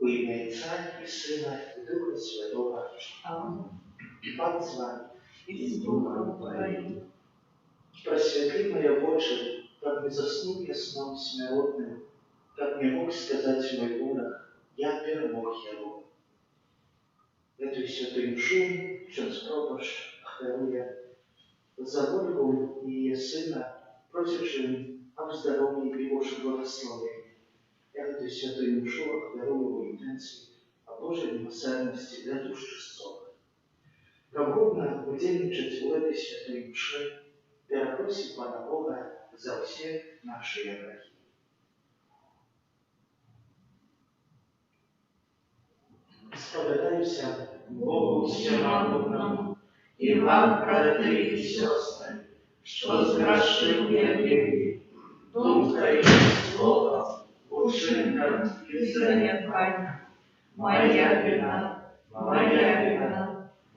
Во имя Отца и Сына и Духа Святого. Аминь. Пан с вами и с Духом Твоим. Просветли моя Боже, как не заснул я сном смиротным, как не мог сказать мой урок, я перемог его. Эту святую мшу, ksiądz proboszcz oferuje za Bogu i jej Syna, prosячи об здоровье и Божьем благословении. Эту святую мшу оферую в интенции о Божьей милосердности для душ чистых. Как угодно удельничать в этой святой мше, перепросим Пана Бога за все наши грехи. Споведаюся Богу всемогутному і вам, брати і сестри, що згрішив я вірі, думкою, словом, учинком і занедбанням. Моя вина, моя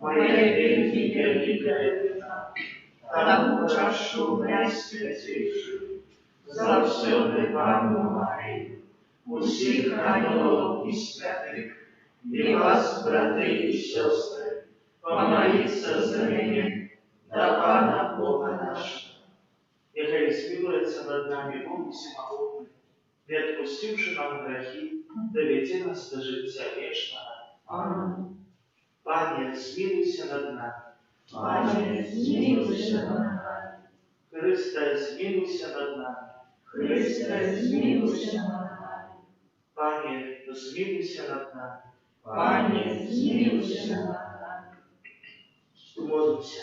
вельми великая вина. Тому прошу найсвятейших, завсёди Панну Марію, усіх ангелів і святих, и вас, браты и сестры, помолиться за меня, до Пана Бога нашего. Нехай смилуется над нами Бог всемогутный, и отпустивший нам грехи, доведи нас до життя вечного. Аминь. Пане, смилуйся над нами. Пане, смилуйся над нами. Христе, смилуйся над нами. Христе, смилуйся над нами. Пане, смилуйся над нами. Пане, смилуйся над нами. Молимся.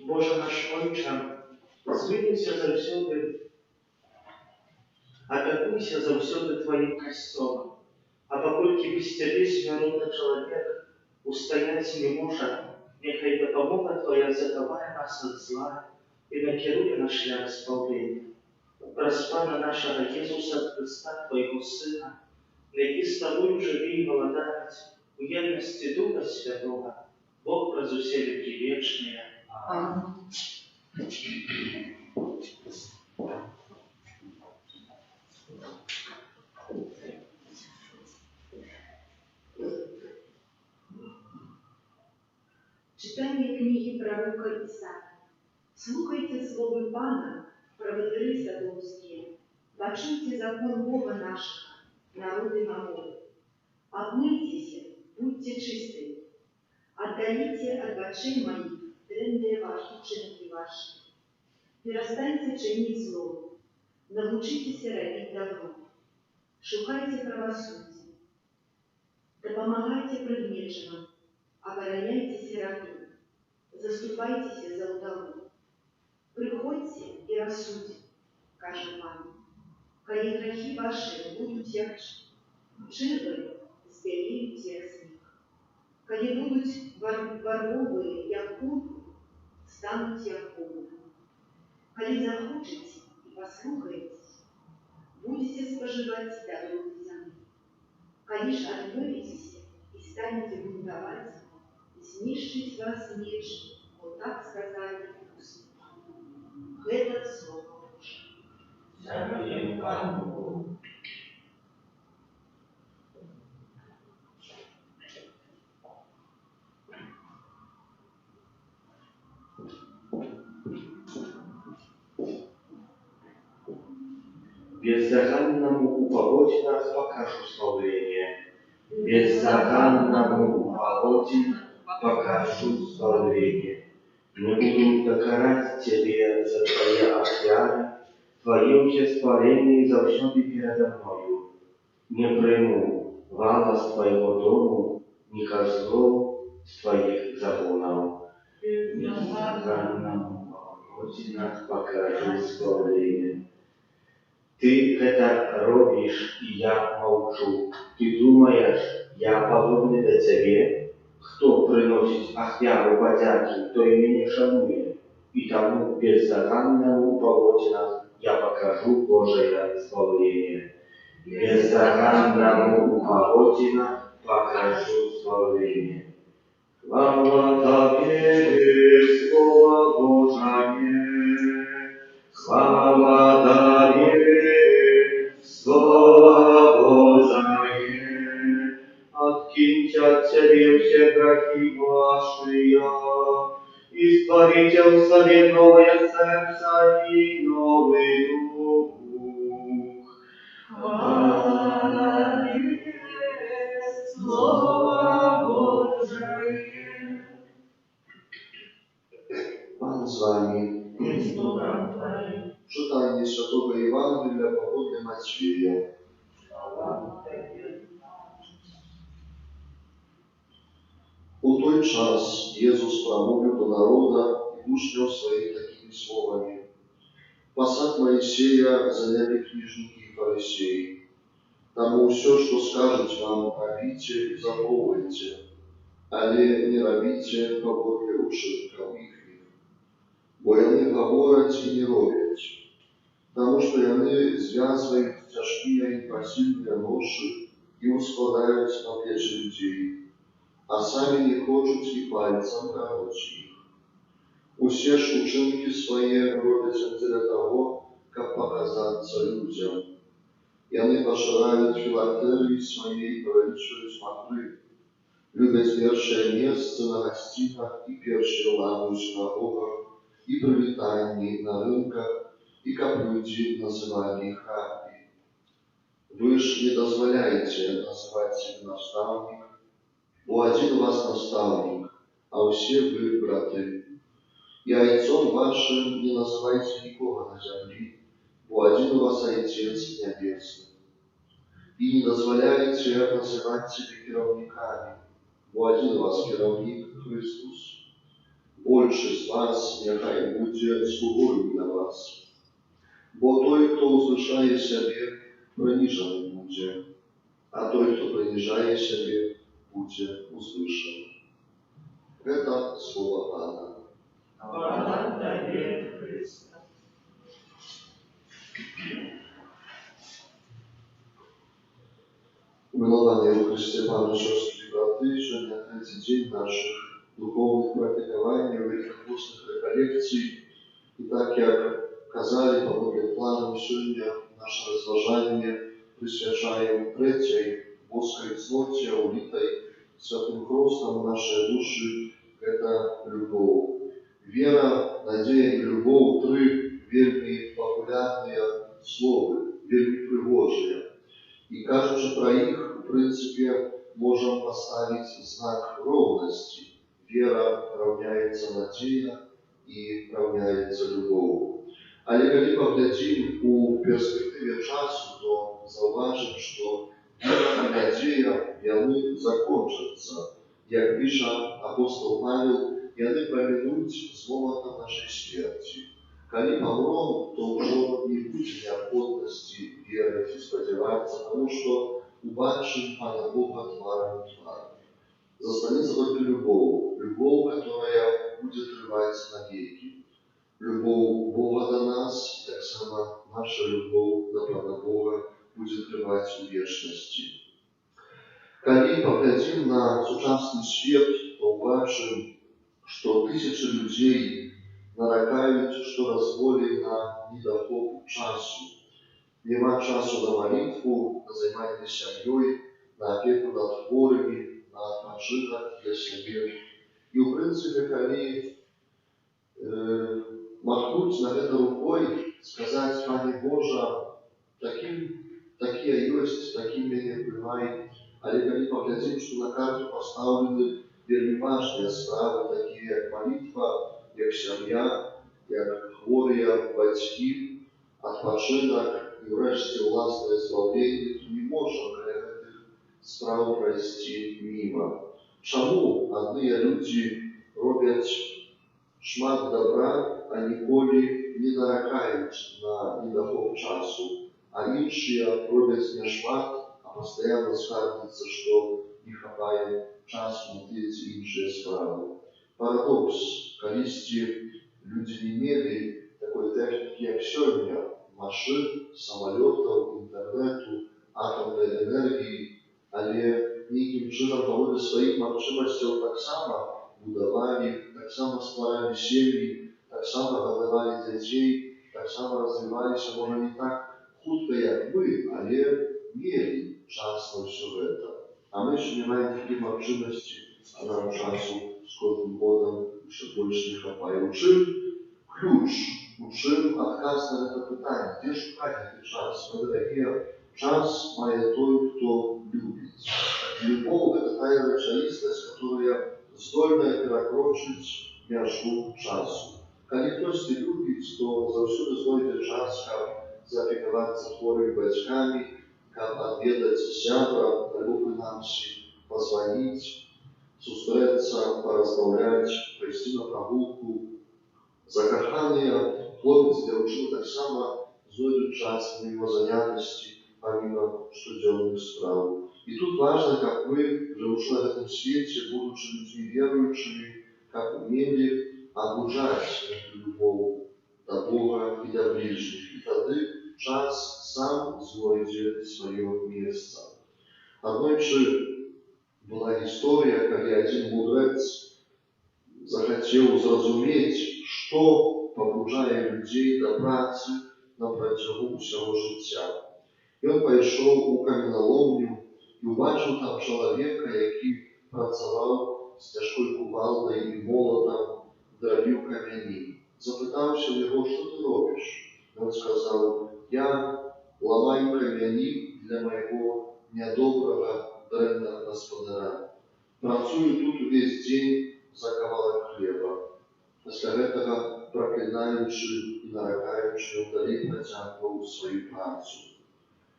Боже наш Отче, змилуйся завсёди, опекуйся завсёди Твоим костелом, а покольки без Тебе смиренный человек устоять не может, нехай допомога Твоя заховає нас от зла и накерує наш шлях спавлення. Прось Пана нашего Иисуса Христа, Твоего Сына, який з Тобою живі і молодець, у єдності Духа Святого, Бог през усе веки вечные. Аминь. Читання книги пророка Ісаї. Слухайте слово Пана, правителі Садовські, почуйте закон Бога нашего, народы намолы. Обмыйтесь, будьте чисты. Отдалите от очей моих дрянные ваши учинки ваши. Перестаньте чинить зло. Научитесь робить добро. Шукайте правосудие. Допомагайте пригнеченным. Обороняйте сироту. Заступайтесь за удову. Приходьте и рассудите, каже Пан. Коли грехи ваши будут ярче, жиры сбелеют як снег. Коли будут ворвовые, як курку, станут як полы. Коли захочете и послухаетесь, будете споживать добро земли. Коли ж отворитесь и станете бунтовать, знищить вас меч, вот так сказали устники. Это слово Божие. Дякую Пану Богу. Бездоганному упогоде нас покажу славление. Бездоганному упогоде покажу славление. Не буду докорать Тебе за Твои офиары, Твое восхваление завсёды передо мною. Не приму вала с Твоего дому, ни козлов с Твоих загонов. Бездоганному упогоде нас покажу славление. Ты это робишь, и я молчу. Ты думаешь, я подобный до Тебе? Кто приносит ахвяру подяки, то и меня шанует. И тому бездоганному полотна я покажу Божие славление. Бездоганному полотна покажу славление. Слава Тебе, Слово Божие, слава Тебе, Слово Божие. грехи ваши, и створите в себе новое сердце и новый дух. Пан з вами. Читання Святого Євангелія по Матвія. У той час Єсус промовив до народа і учнів своїх такими словами. Посад Моисея заняли книжники и фарисеи. Тому все, что скажут вам, робите и заховывайте, але не робите поговорки учеников их. Бо они говорят и не робят, потому что они связывают тяжкие и посильные ноши и ускладают на плечи людей, а сами не хочут и пальцем короче их. Усе ж ученики свои робят для того, как показаться людям. И они поширают филактерии своей и проличивают смотры, любят вершие место на гостинах и першие ламы в синагогах, и прилетания на рынках, и как люди называли их рабби. Вы ж не дозволяете называть себя наставник, бо один у вас наставник, а все вы браты. И отцом вашим не называйте никого на земле, бо один у вас Отец Небесный. И не дозволяйте называть себя кировниками, бо один у вас кировник Христос. Больше з вас нехай буде слугою для вас. Бо той, хто узвишає себе, принижений буде, а той, хто принижає себе, буде узвишений. Это слово Пана. Слава Тебе, Христе. Umilowanie w Chryście Panu, siostry i braty, że na ten dzień naszych duchownych praktykowań, wielkich postnych rekolekcji i tak jak kazali panowie planu, сегодня nasze rozważanie przyświadczają trzeciej boskiej cnocie, ulitej świętym Chrustem naszej duszy, это любовь. Вера, надея и любовь – три вельми популярные слова, вельми пригожие. И кажется, про их, в принципе, можем поставить знак ровности. Вера равняется надея и равняется любовь. Але коли поглядим у перспективе часу, то зауважим, что вера и надея, яны закончатся. Як пише апостол Павел, яны проминуть с момента нашей смерти. Коли помрем, то уже не будет необходимости верить и сподеваться, потому что убачим Пана Бога тваром в твар. Застанется только любовь, любовь, которая будет рвать навеки. Любовь Бога до нас, так само наша любовь до Пана Бога будет рвать в вечности. Коли поглядим на сучасный свет, то убачим, что тысячи людей наракают, что разволи на недохоп часу. Нема часу на молитву, на занимание семьей, на опеку над хворыми, на odpoczynek для себя. И в принципе, коли махнуть на это рукой, сказать, Пане Боже, такие есть, таким меня приймай. Але коли поглядим, что на карту поставлены вельми важные справы, такие как молитва, як сім'я, як хворі батьки, відпочинок і врешті власне збавлення, то не можемо цих справ пройти мимо. Чому одні люди роблять шмат добра, а ніколи не наракають на недохоп часу, а інші роблять не шмат, а постоянно скаржаться, что не хватает часу на эти іншие справы. Парадокс, колісті люди не мели такой техніки, як сьогодні, машин, самолетов, интернету, атомной энергии, але неким чином поводу своих можливостей так само будовали, так само створали семьи, так само годовали детей, так само развивались, може не так хутко, як ви, але мели час на все это. А мы ще не маємо такі можливості а нам часу з кожним годом ще більше не хапає. У чим ключ? У чим адказ на це питання? Де шукати цей час? Ми дорогі, час має той, хто любить. Любов – это та речаїстість, которая здольна перекрочить межу часу. Коли хтось любить, то завжди знайде час, як запікуватися хворими батьками, як відвідати сябра, альбо принаймні позвонити, зустрітися, порозмовляти, прийти на прогулку. Закохані хлопець і дівчина так само знайдуть час помимо занятості, помимо щоденних справ. И тут важно, как мы, живущие на этом свете, будучи людьми верующими, как умели обужать эту любовь до Бога и до ближних. И тогда час сам знайде свое место. Однойче была история, когда один мудрец захотел зразуметь, что побуждает людей до працы на протягу всего життя. И он пошел у каменоломню і побачив там чоловіка, який працював з тяжкою кувалдою і молотом, дробив камені. Запитався його, що ти робиш? Він сказав, я ламаю камені для моєго недоброго, древнього господаря. Працюю тут весь день за кавалок хліба. Після этого, проклинаючи і нарекаючи, вдалі протягував свою працю.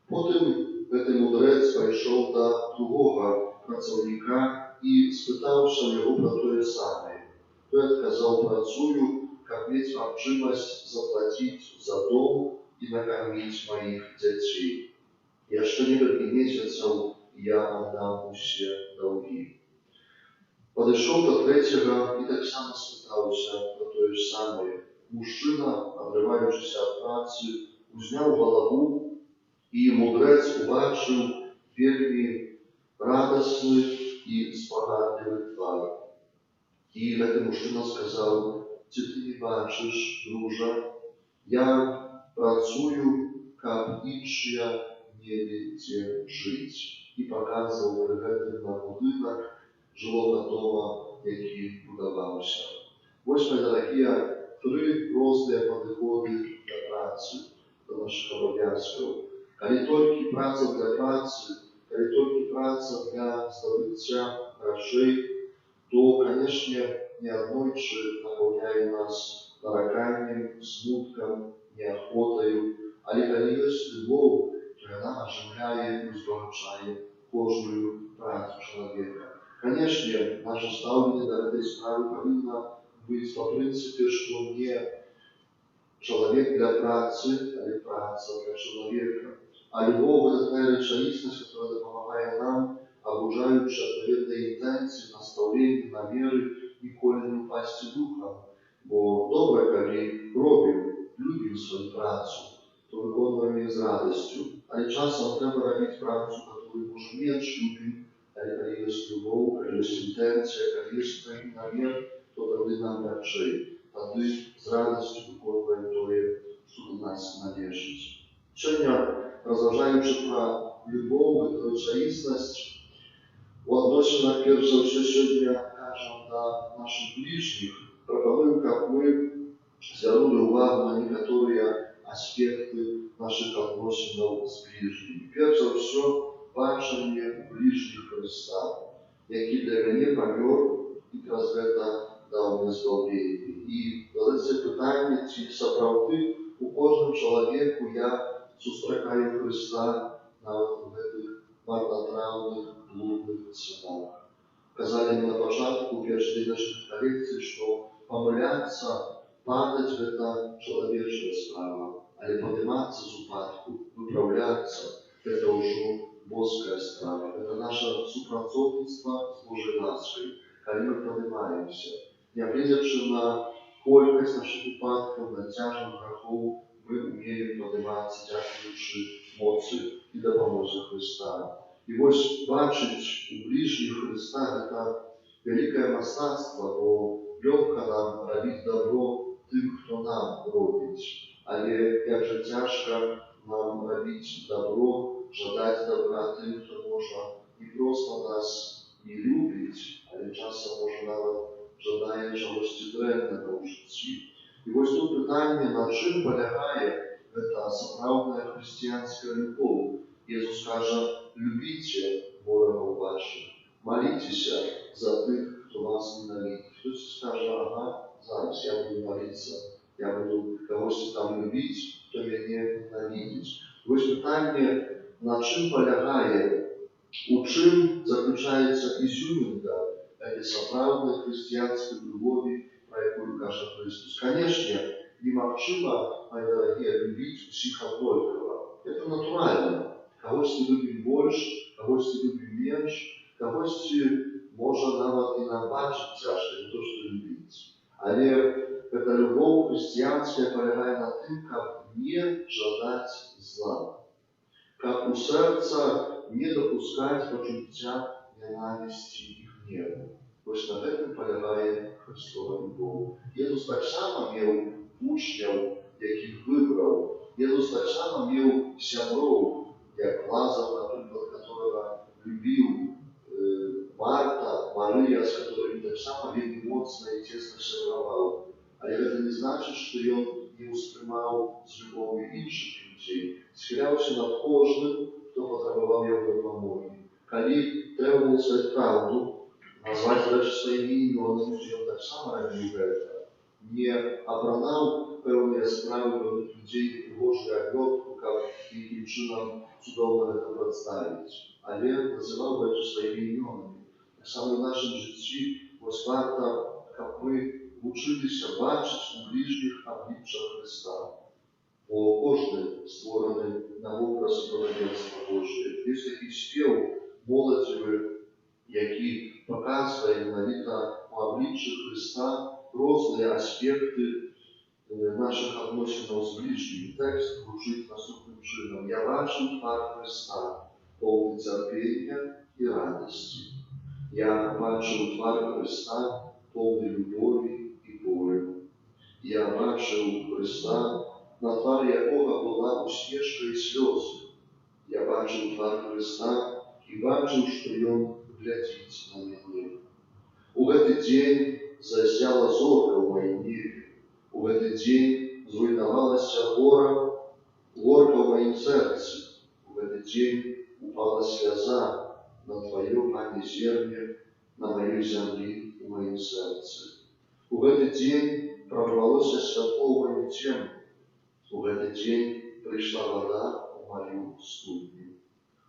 Потім цей мудрець пішов до другого працівника і спитався його про те саме. Той відказав, працюю, як мати можливість заплатити за дом і накормити моїх дітей. Ще кілька місяців я віддам усі долги. Підійшов до третього і так само спитався про те саме. Мужчина, відриваючись від праці, узняв голову, і мудрець убачив вельми радісний і спогадливий твар. І цей мужчина сказав, чи ти не бачиш, друже, я працюю, як інші не де жити. І показував при цьому на будинок жилого дома, який будувався. Ось, мої дорогі, три різні підходи до праці, до наших обов'язків. Коли тільки праця для праці, коли тільки праця для здобуття грошей, то, звісно, неоднойче наповняє нас нареканням, смутком, неохотою. Але коли є любов, то вона оживляє і збагачає кожну працю чоловіка. Звісно, наше ставлення до цієї справи повинно бути по принципі, що не чоловік для праці, але праця для чоловіка. А любов – это та речаїстість, яка допомагає нам, обужаючи відповідні інтенції, наставлення, наміри, ніколи не впасти духом. Бо добре, коли робимо, любимо свою працю, то виконуємо її з радістю. Але часом треба робити працю, яку може менш любимо, але коли є любов, коли є інтенція, коли є такий намір, то тоді нам легше. Тоді з радістю виконуємо те, що до нас належить. Сьогодні, розважаючи про любов і речаїстість, у відносинах, перш за все, сьогодні кажемо до наших ближніх, пропонуємо, як ми звернули увагу на некоторі аспекти наших відносин з ближніми. Перш за все, бачення ближніх Христа, який для мене помер і якраз це дав мені збавлення. І це питання, чи справді у кожному чоловіку я зустрічаю Христа навіть у цих марнотравних, блудних цінах. Казали мне на початку перший день наших лекцій, що помилятися, падати – це чоловіча справа, але підніматися з упадку, виправлятися – це вже божська справа. Це наше супрацовництво з Божою ласкою, коли ми піднімаємося. Не глядячи на кількість наших упадків, на тяжких гріхів, ми вміємо підніматися, дякуючи моці і допомозі Христа. І ось бачить у ближніх Христа це велике мистецтво, бо легко нам робити добро тим, хто нам робить. Але як же тяжко нам робити добро, жадати добра тим, хто може не просто нас не любить, але часто жыцці. І вось тут пытанне, на чым палягае гэта сапраўдная хрысціянская любоў. Езус кажа: любіце ворагаў вашых, маліцеся за тых, хто вас ненавідзіць. Хтось скажа: ага, зараз я буду молиться, я буду кагосьці там любіць, хто мяне ненавідзіць. Вось пытанне, на чым палягае, у чым заключаецца ізюмінка этой сапраўднай хрысціянскай любові, про якую кажа Христос. Канешне, немагчыма, мои дорогие, любіць усіх аднолькава. Это натуральна. Кагосьці любім больш, кагосьці любім менш, кагосьці можа нават і набачыць цяжка, не то што любіць. Але эта любоў хрысціянская палягае на тым, каб не жадаць зла, каб у сэрца не дапускаць пачуцця ненавісці і гневу. Вось на гэтым палягае Христова любоў. Езус таксама меў вучняў, якіх выбраў. Езус таксама меў сяброў, як Лазар, напрыклад, которого любіў, Марта, Марыя, з которымі таксама вельмі моцна і цесна сябраваў. Але гэта не значыць, што ён не ўспрымаў з любов'ю іншых людзей, схіляўся над кожным, хто патрабаваў яго дапамогі. Калі трэба было сказаць праўду, назваць рэчы сваімі імёнамі, ён таксама рабіў гэта. Не абранаў пэўныя справы пэўных людзей прыгожую абвёртку, каб якім чынам цудоўна гэта прадставіць, але называў рэчы сваімі імёнамі. Таксама ў нашым жыцці вось варта, каб мы вучыліся бачыць у бліжніх аблічча Хрыста. Бо кожны створаны на вобраз і падабенства Божие. Ёсць такі спеў моладзевы, які паказвае менавіта у абліччы Хрыста розныя аспекты наших адносінаў з бліжнім. Тэкст гучыць наступным чынам: «Я бачыў твар Хрыста, поўны цярпення і радасці. Я бачыў твар Хрыста, поўны любові і болю. Я бачыў Хрыста, на твары якога была усмешка і слёзы. Я бачыў твар Хрыста і бачыў, што ён глядзіць на мяне. У гэты дзень засяла зорка ў маім небе. У гэты дзень зруйнавалася горка ў маім сэрцы. У гэты дзень упала сляза на тваё, Пане, зерне, на маёй зямлі, у маім сэрцы. У гэты дзень прорвалося святло ў маю цемру. У гэты дзень прыйшла вада ў маю студню.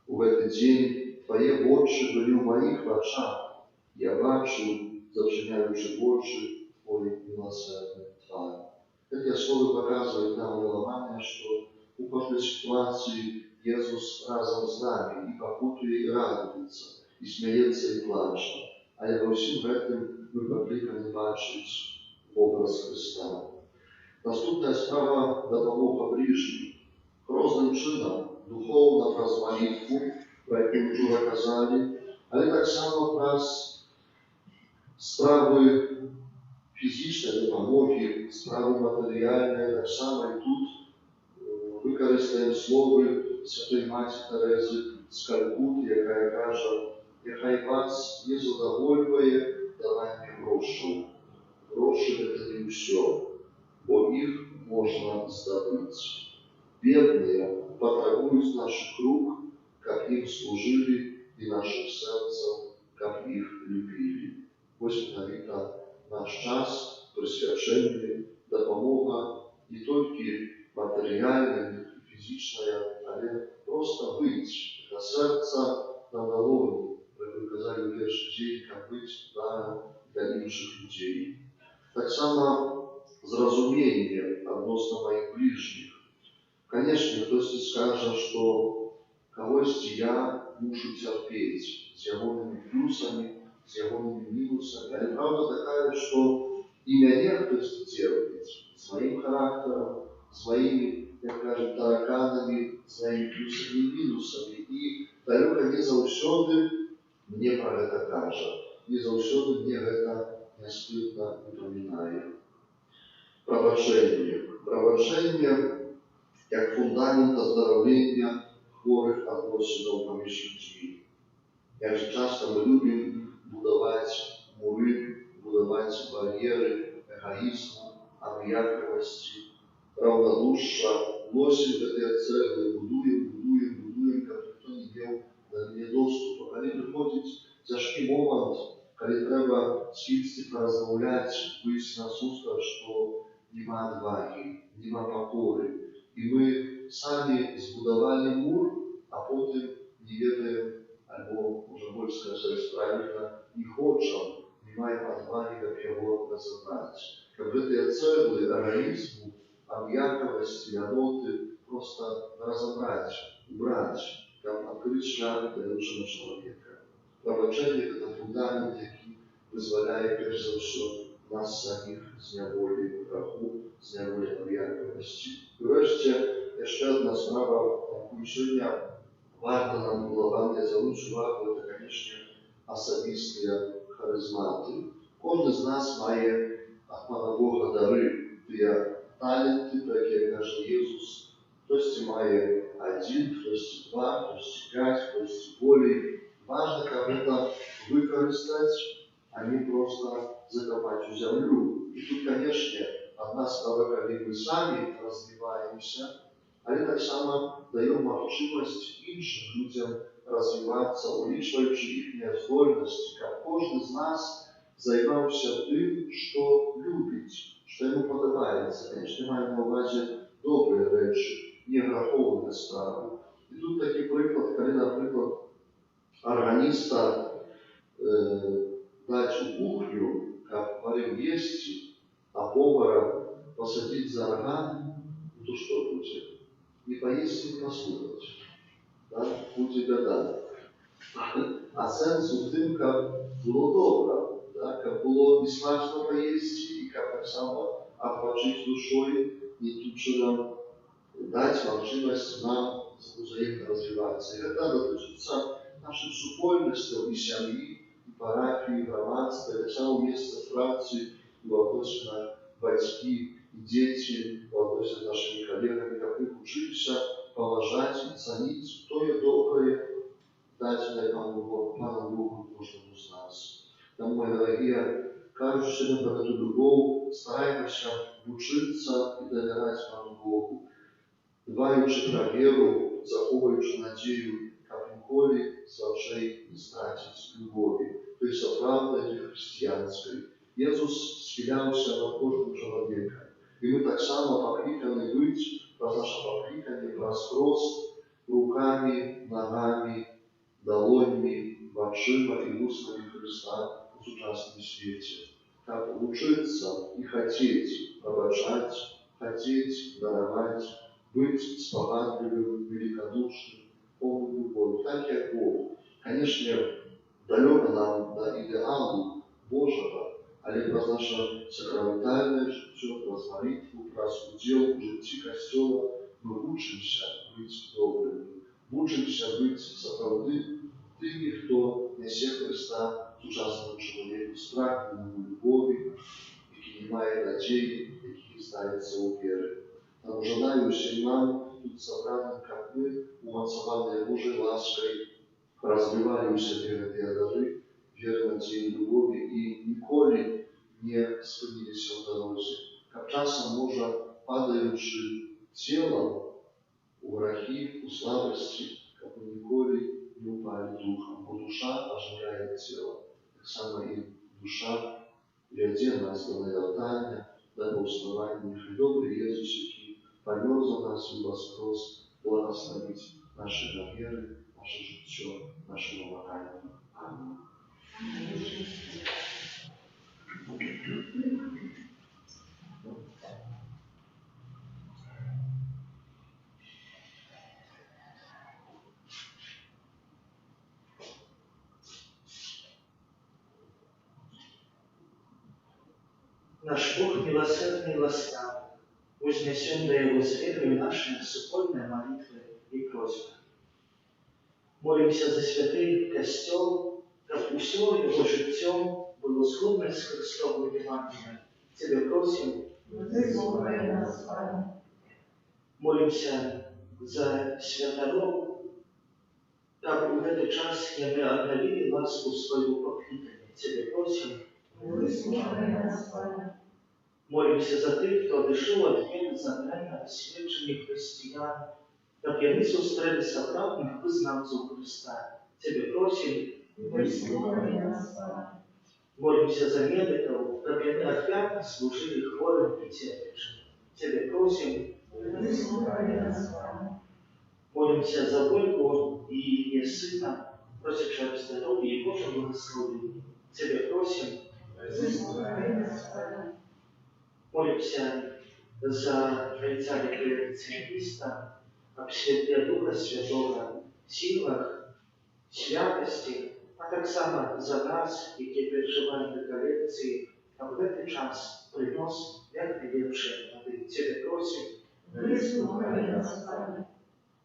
У гэты дзень твае вочы былі ў маіх вачах. Я бачыў, зачыняючы вочы, твой міласэрны твар». Гэтыя словы паказваюць нам мілаванне, што у кожнай сітуацыі Езус разам з намі і пакутуе, і радуецца, і смяецца, і плача. Але ва ўсім гэтым мы пакліканы бачыць образ Хрыста. Наступная справа — дапамога бліжнім. Розным чынам, духоўна праз малітву, пра якую мы ўжо казалі, але таксама праз справы фізічнай дапамогі, справы матэрыяльныя. Таксама і тут выкарыстаем словы святой Маці Тэрэзы з Калькуты, якая кажа: «Няхай вас не задавольвае даванне грошаў. Грошы — гэта не ўсё, бо іх можна здабыць. Бедныя патрабуюць нашых рук, каб ім служылі, і нашых сэрцаў, каб іх любілі». Вось менавіта наш час, прысвячэнне, дапамога не толькі матэрыяльная, фізічная, але проста быць да сэрца на далоні, як вы казалі ў першы дзень, каб быць для іншых людзей. Таксама зразуменне адносна маіх бліжніх. Канешне, хтосьці скажа, што кагосьці я мушу цярпець з ягонымі плюсамі, з ягонымі мінусамі. Але праўда такая, што і мяне хтосьці церпіць з маім характарам, з маімі, як кажуць, тараканамі, з маімі плюсамі і мінусамі. І далёка не заўсёды мне пра гэта кажа, не заўсёды мне гэта нястыдна напамінае. Прабачэнне. Прабачэнне як фундамент аздараўлення хворых адносінаў паміж людзьмі. Як же часта мы любім будаваць муры, будаваць бар'еры эгоизму, объятливости, равнодушия, носим эти цели, будуем, как никто не имел до них доступа. Они приходят тяжкий момент, когда треба сидеть, поразмовлять, быть на сустав, что нема отваги, нема покоры. И мы сами сбудовали мур, а потом не ведаем, альбо, уже больше сказать правильно, не хочем, не маем отваги, как его разобрать. Как эти цели, эгоизму, объятливости, ноты просто разобрать, убрать, как открыть шлях для лучшего человека. Пробачение – это фундамент, який визволяє, перш за все, нас самих з неволі граху, з неволі об'ятливості. І врешті, ще одна справа, яку сьогодні варто нам було звернути увагу, це, звісно, особисті харизмати. Кожен з нас має від Пана Бога дари, ті таленти, про які каже Ісус. Хтось має один, хтось два, хтось п'ять, хтось більше. Важно, как это выкористать, а не просто закопать в землю. И тут, конечно, одна справа, когда мы сами развиваемся, а это так само даем возможность іншим людям развиваться, увеличиваючи их здольности, как каждый из нас займався тем, что любит, что ему подобается. Конечно, маем на увазі добрые речи, не греховные справи. И тут такий приклад, когда, например, органиста дать в кухню, как варим есть, а повара посадить за орган, ну то что будет? Не поесть, не послушать. Да? Будет беда. А сенс в тем, как было добро, да? Как было не смачно поесть, и как так само охватить душой, и тут же нам дать возможность нам взаимно развиваться. И это дотычится нашей супольностью и семьи, и парафии, и громадства, и самого места працы, и вопросы на батьки, и дети, вопросы нашими коллегами, как их учились положать и ценить то и доброе, дать Пану Богу каждому из нас. Тому, мои дорогие, кажущие нам про эту любовь, стараемся учиться и доверять Пану Богу, дбаючи про веру, заховуючи надію, как ніколи свачей не стратить любові, той соправдної християнської. Ісус схилявся над кожним чоловіком. І ми так само покликані бути, про наше покликання, розпрос руками, ногами, долонями, очима и устами Христа в сучасном свете. Как учиться и хотеть пробачать, хотеть даровать, быть спогадливым, великодушным, полным любовью, так как Бог. Конечно, далеко нам до идеалу Божьего, але про наше сакраментальное життя, про молитву, про удел в житті Костела мы учимся быть добрыми, учимся быть справді тими, хто несе Христа сучасному чоловіку з прагненням любові, який не має надії, який ставиться у віри. Тому желаю всім нам, тут собранным, как мы, умацованные Божьей лаской, развивали у себе эти дары, веры, надеи, любови и николи не спинились в дорозе. Как часом можно, падаючи телом у грехи, у слабости, как мы николи не упали духом, бо душа оживляет тело. Так само и душа веде нас до навертания, до повствования. И добрый Иисус, який помер за нас и воскрес, благословить наши наверы, наше життя, наше новокаяние. Аминь. Наш Бог милосердный и ласкавый, вознесем до Его с верою наши супольные молитвы и просьбы. Молимся за святий Костел, как усё Его життем было сходно с Христовым Евангелием. Тебе просим, выслушай нас, Пане. Молимся за святоров, как в этот час мы обновили ласку свою покликание. Тебе просим, Выслушай нас, Пане. Молимся за тих, хто одійшов від віри заграння освячених християн, та п'яни зустріли справжніх визнавців Христа. Тебе просим, Вислухай нас, Пане. молимся за медиков, та п'яни опять служили хворим і терпящим. Тебе просим, Вислухай нас, Пане. молимся за Ольгу и ее сына, просившего здоровья и Божьего благословения. Тебе просим, Вислухай нас, Пане. молимся за жильца рекреациониста, об свете Духа Святого, силах, святости, а так само за нас, які переживаем реколекции, а в этот час принес як найлепше воды. Тебе просим, Вислухай нас, Пане.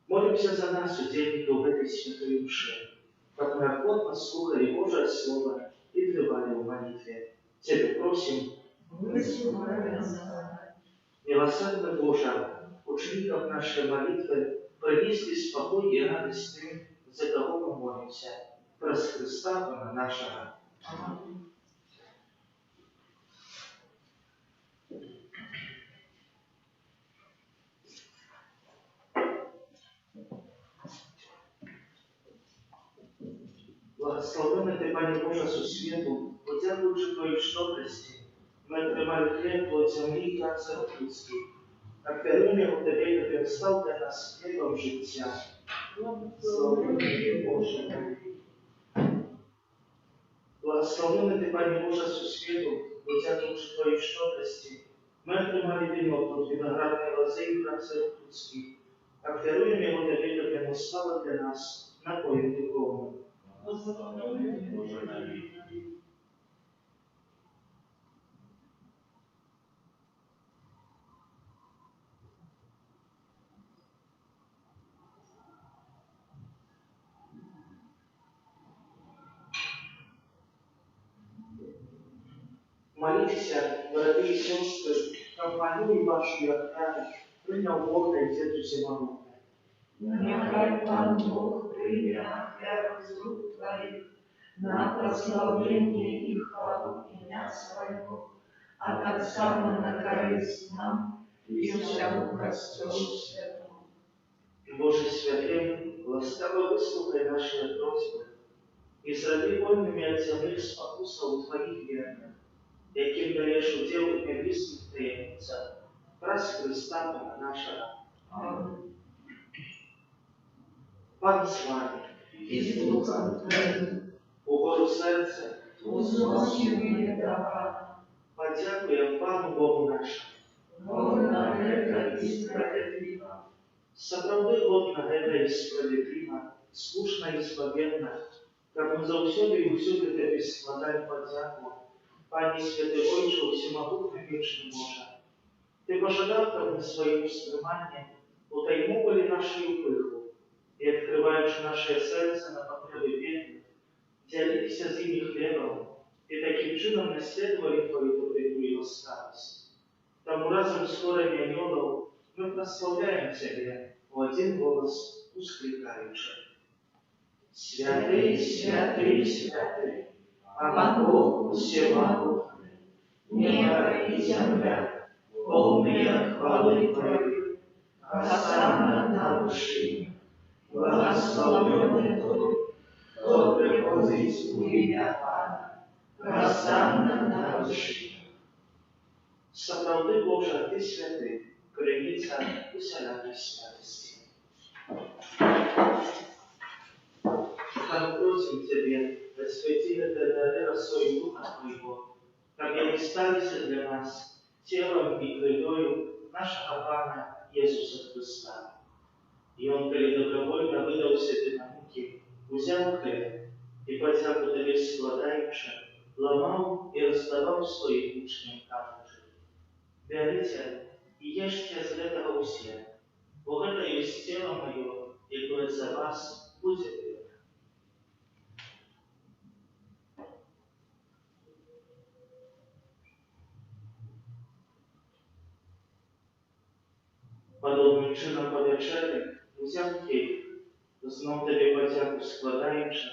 молимся за нас, удельников в этой святой мше, как мы охотно слухали Божие Слово и пребывали в молитве. Тебе просим, Вислухай нас, Пане. милосердный Боже, учеников нашей молитвы принесли спокой и радость тем, за кого мы молимся, прос Христа Бога нашего. Амінь. Благословенный Ты, Пане Боже, со свету, подякуючи Твоей щедрости, мы отримали хлеб от земли и царств людских. Оперуем его Тебе, как Он стал для нас хлебом життя. Благословенный Боже. Благословенный Ты, Пане Боже, со свету, подякуючи Твоей щедрости, мы отримали вино от виноградной лозы и царств людских. Оперуем его Тебе, как Он стал для нас напоем духовным. Молитесь, братья и сестры, компанию вашу я принял Бог на Отцу Всемогутнего. Нехай Пан Бог прийме оферу з рук Твоих на прославление и хвалу имя Своего, а так само на корысть нам и всему Костелу Святому. Боже святым, ласкаво выслухай наши просьбы и зроби вольными от земных спокусов Твоих верных, яким даешь удел в небесных таинцах, прас Христа Бога нашего. Аминь. Пан с вами, И с Духом Твоим, угору сердца, узносим и добра, подякуем Пану Богу нашему. Бога это и справедливо. Сапраўды годна гэта і справядліва, слушна і спаведна, каб мы заўсёды і ўсюды Табе складалі падзяку. Пане святы Ойче, всемогутны вечны Боже, Ты пожадав, каб мы сваім стрыманнем утаймували нашу пыху і, адкрываючы нашае сэрца на патрэбы бедных, дзяліліся з імі хлебам і такім чынам наследовали Твою доброту і ласкавасць. Таму разом з хорамі анёлаў мы прославляем Тебе в один голос, ускликаючи. Святый, святый, святый, Пан Бог всемогутный, небо и земля, полные хвалы Твоей, Хосанна на вершине, благословенный тот, кто приходит в имя Пана, Хосанна на вершине. Сапраўды Боже, Ты святый, криниця усялякої святости. Пан, просим Тебе, освяти это дары росой Духа Твоего, как они сталися для нас телом и кровью нашего Пана Иисуса Христа. И Он, коли добровольно выдал себе на муки, взял хлеб и, подяку Тебе складаючи, ломал и раздавал своим учням, кажучи: «Берите и ешьте з этого все, бо это есть тело мое, якое за вас будет вето». Подобним чином по вечері взяв кейк, знов Тобі подяку складаючи,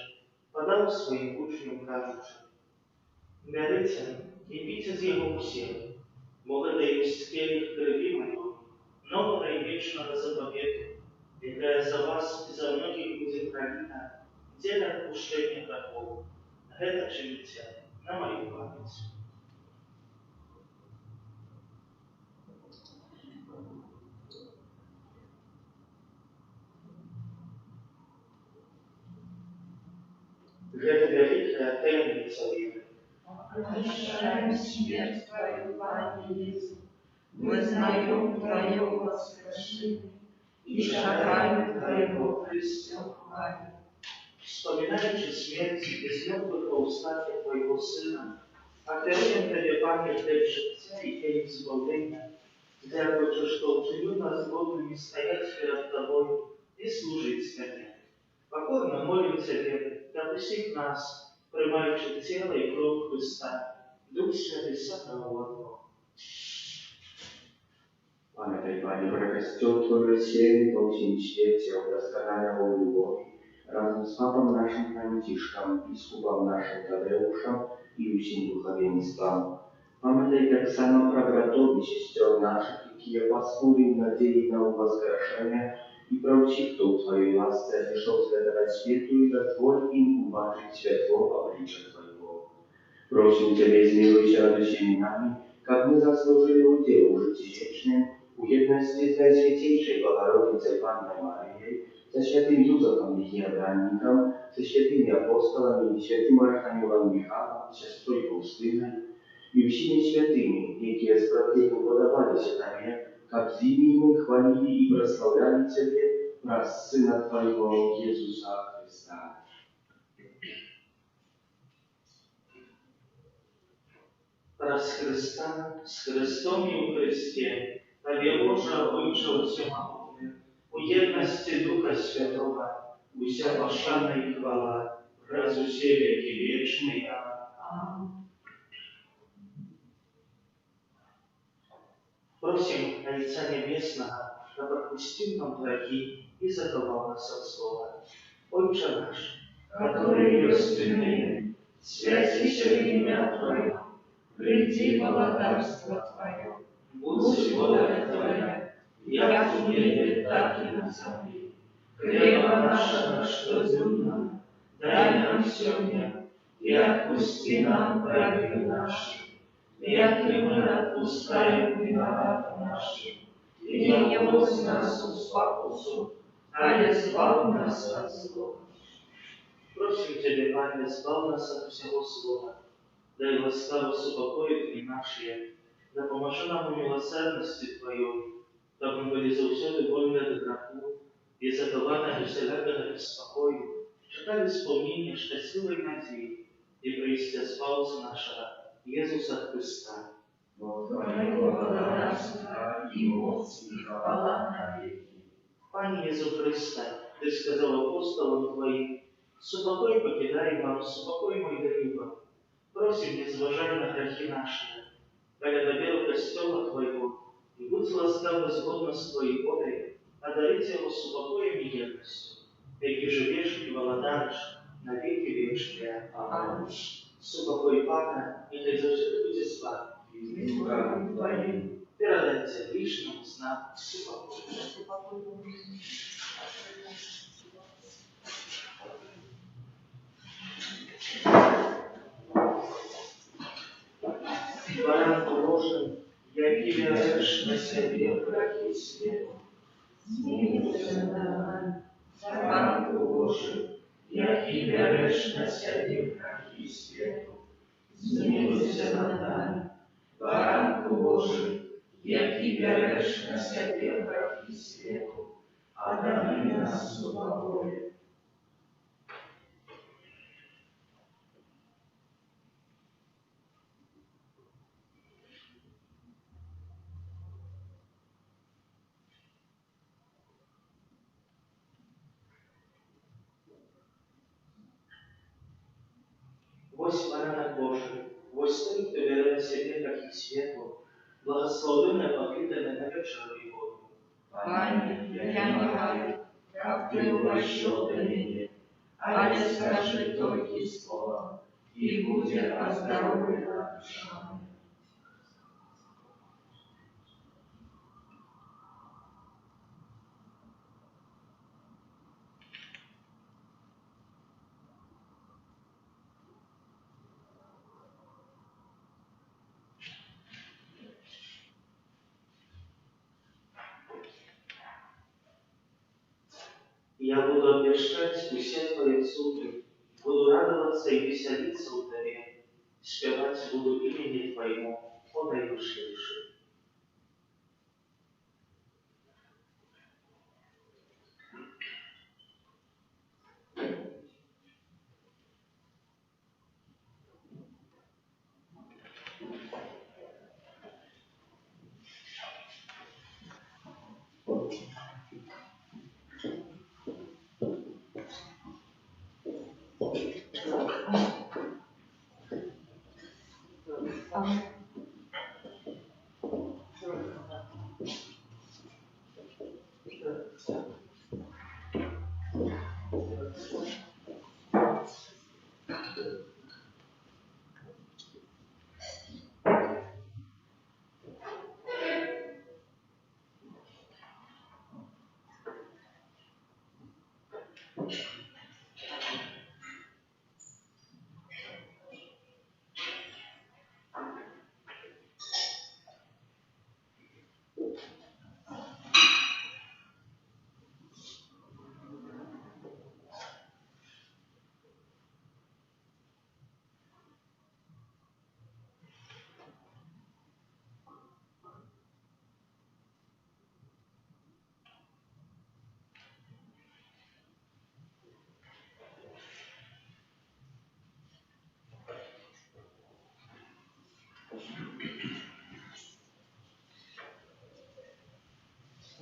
подав своїм учням, кажучи: «Берите і пійте з його всі, Бо гэта ёсць келіх крыві маёй, новага і вечнага запавету, якая за вас і за многіх будзе проліта дзеля адпушчэння грахоў. Гэта чыніце на маю памяць. Гэта вялікая таямніца веры. Ощущаем смерть Твою, Пане Иисус, вызнаем Твое воскрешение и шагаем Твоего преступления. Вспоминаючи смерть из мертвых повстания Твоего Сына, отдаем Тебе память для життя и для избавления, дякуючи, что учинил нас годными стоять перед Тобою и служить Тебе. Покорно молим Тебе, допусти нас, приймаючи тело и кровь Христа, Дух Святый Святого Одного. Pamiętaj, Panie, że Kościół Twój rozsiewny po всем świecie udoskonalał любовь, razem z Papą naszym Franciszkiem, biskupem naszym Tadeuszem i усім духовенством. Pamiętaj tak samo про братов и сестер наших, которые паскуды в надежде на воскрешение, и про всех, кто в Твоей ласке пришел следовать свету, и дозволь им увидеть светло обличия Твоего. Просим Тебя, измилуйся над всеми нами, как мы заслужили уделу жития вечным, у едности с Наисвятейшей Богородицей Панной Марией, со святым Юзефом Егиобранником, со святыми апостолами и святым Архангелом Михаилом, сестрой Фаустиной, и всеми святыми, которые справедливо подавались Тебе, как зими мы хвалили и прославляли Тебе, праз Сына Твоего Иисуса Христа. Праз Христа, с Христом и у Христе, Тебе, Боже, Отче всемогутный, у едности Духа Святого, уся пошана и хвала, раз усе веки вечные. Аминь. Просим Отца Небесного, чтобы отпустил нам грехи и заховал нас от зла. Отче наш, который есть святейшее имя Твое, приди благодарство Твое, будь воля Твоя, як в небе, так и на земле. Хлеба нашего, что дневно, дай нам сегодня, и отпусти нам праведные наши, як и мы отпускаем виноватым нашим, и не вводь нас в спокусу, але избавь нас от зла. просим Тебя, Пане, избавь нас от всего зла, дай ласкаво супокоить дни наши, да поможи нам в милосердности Твоей, дабы мы были заусёды вольны от греху и закованы всякого беспокою, читали исполнение счастливой надеи и престе спасения нашего Иисуса Христа. Твоего благодарства и моц и хвала навеки. Пане Иисус Христе, Ты сказал апостолам Твоим, «Супокой покидай вам, супокой мой даю вам». Просим, не зважай на грехи наши, коли добел костела Твоего, и будь ласкав безгодно с Твоей волей, одарите его супокоем и едностью, яки живешь и володаришь на веки вечные. Аминь. Супокой Пана, нехай завсегда будет с вами. И Духом Твоим. Передайте лишнему знак супокой. Баранку Божий, який береш на себе грехи світу. Змилуйся над нами, Баранку Божий, який береш на себе грехи світу. Змилуйся над нами, Баранку Божий, який береш на себе грехи світу. Одари нас супокоем. Вось баранок Божий, вось той, хто бере на себе грехи світу, благословенне покидане на вечеру Його. Пане, я не маю, как Ты увощел до меня, але скажи только слово, и будет оздоровлена душа моя. Я буду обвещать все Твои суды, буду радоваться и веселиться у Тебе, спевать буду имени Твоему, подаешь лишь.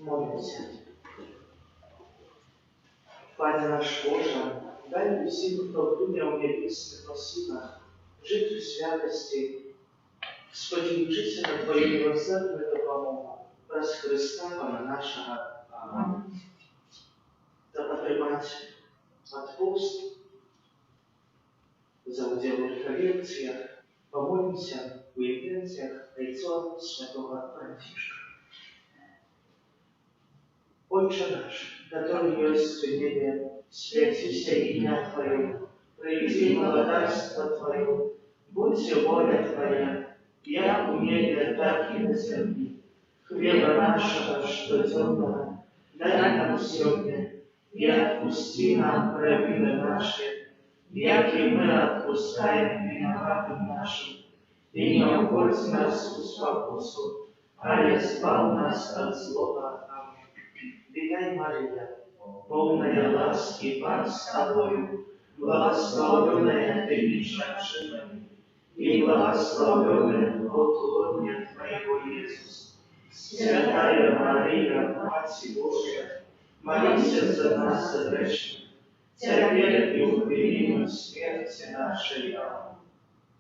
Молимся. Пане наш Боже, дай усім, хто прийняв небесне просіння, жити у святості, сподіваючися на Твою милосердну допомогу, через Христа, Пана нашого. Амінь. Та потримати отпуск, за удел в реколекциях, помолимся в интенциях лицо Святого Францишка. Отче наш, который есть в небе, святися имя Твое, приди благодарство Твое, будьте воля Твоя, як у небе, так и на земле. Хлеба нашего штодневного дай нам сегодня, и отпусти нам провины наши, як и мы отпускаем виноватым нашим, и не уводь нас в спокусу, а избавь нас от злого. Аминь. Витай, Мария, полная ласки, Пан с Тобою, благословенная Ты между женщинами, и благословенный плод лона Твоего, Иисус. Святая Мария, Мать Божия, молись за нас грешных, теперь и в времени смерти нашей. Аминь.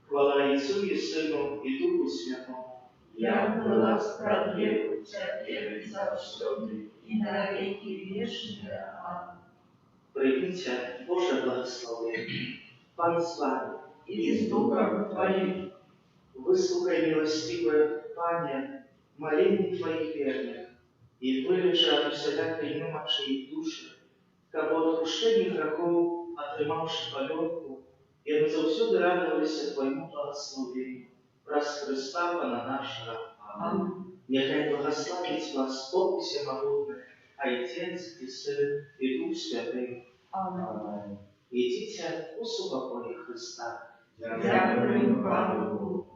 Хвала Отцу и Сыну и Духу Святому, як была справедливо, теперь и завсёды, и на веки вечные. Аминь. Примите Божие благословение. Пан с вами, И с Духом Твоим, выслухай, милостивое Пане, моление Твоих верных, и вылечи от всякой немочи их души, как от крушения грехов, отримавши полетку, и завсюду радовались Твоему благословению, праз Христа Пана нашего. Аминь. Нехай благословить вас Бог Всемогутный, Отец и Сын и Дух Святый. Аминь. Идите у покоя Христа. Дякую Пану.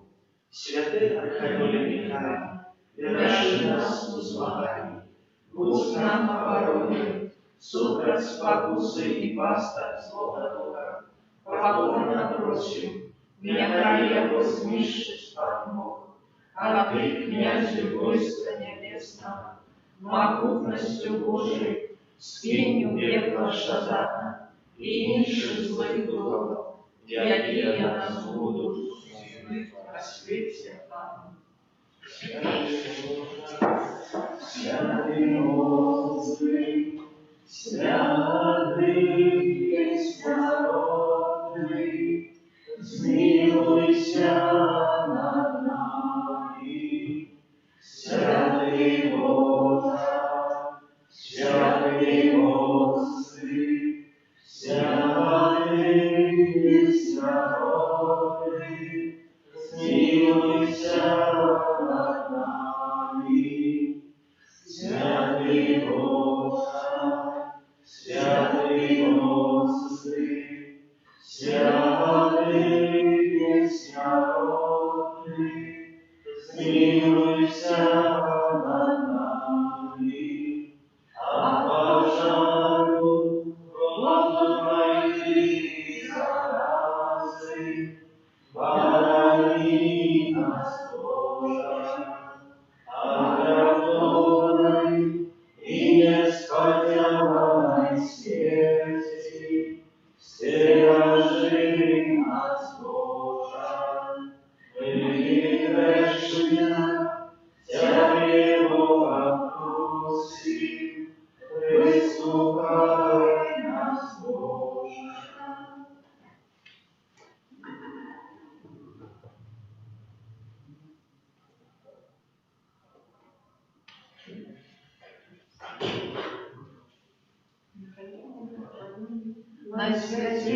Святый Архангеле Михаил, держи нас у змагании, будь нам обороной, супроть спокусы и пастор злого духа, покорно просим, нехай его знищить подмогу, а ты, князю войска небесного, могутностью Божией, скинь в пекло Шатана и ищи злых духов, якие нас будут судить на свете. Святый Господи, святый есть народный, смилуйся над нами. Святый Боже, святый Господи, святый есть народный, смилуйся над нами. Святый Боже, святый Збережи нас,